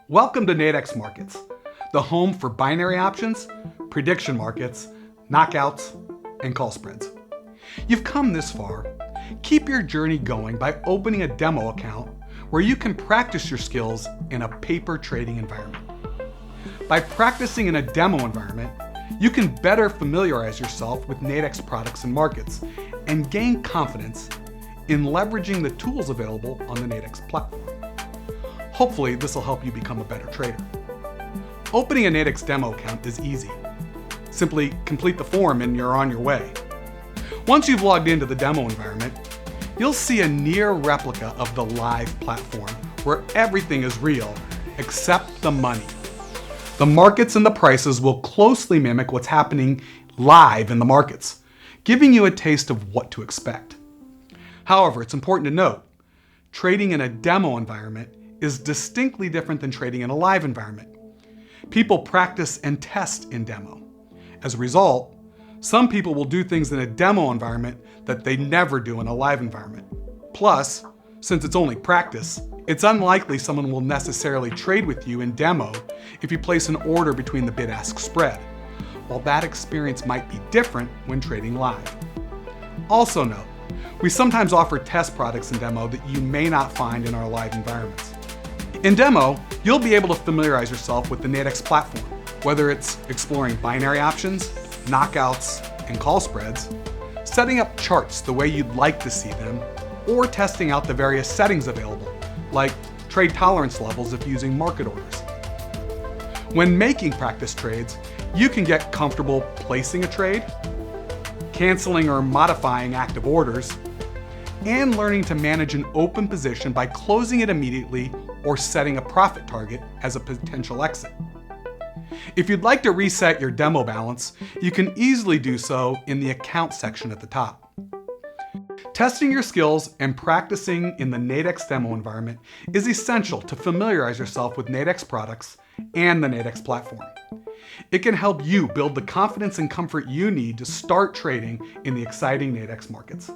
Welcome to Nadex Markets, the home for binary options, prediction markets, knockouts, and call spreads. You've come this far. Keep your journey going by opening a demo account where you can practice your skills in a paper trading environment. By practicing in a demo environment, you can better familiarize yourself with Nadex products and markets and gain confidence in leveraging the tools available on the Nadex platform. Hopefully, this will help you become a better trader. Opening a Nadex demo account is easy. Simply complete the form and you're on your way. Once you've logged into the demo environment, you'll see a near replica of the live platform where everything is real except the money. The markets and the prices will closely mimic what's happening live in the markets, giving you a taste of what to expect. However, it's important to note, trading in a demo environment is distinctly different than trading in a live environment. People practice and test in demo. As a result, some people will do things in a demo environment that they never do in a live environment. Plus, since it's only practice, it's unlikely someone will necessarily trade with you in demo if you place an order between the bid-ask spread, while that experience might be different when trading live. Also note, we sometimes offer test products in demo that you may not find in our live environments. In demo, you'll be able to familiarize yourself with the Nadex platform, whether it's exploring binary options, knockouts, and call spreads, setting up charts the way you'd like to see them, or testing out the various settings available, like trade tolerance levels if using market orders. When making practice trades, you can get comfortable placing a trade, canceling or modifying active orders, and learning to manage an open position by closing it immediately or setting a profit target as a potential exit. If you'd like to reset your demo balance, you can easily do so in the account section at the top. Testing your skills and practicing in the Nadex demo environment is essential to familiarize yourself with Nadex products and the Nadex platform. It can help you build the confidence and comfort you need to start trading in the exciting Nadex markets.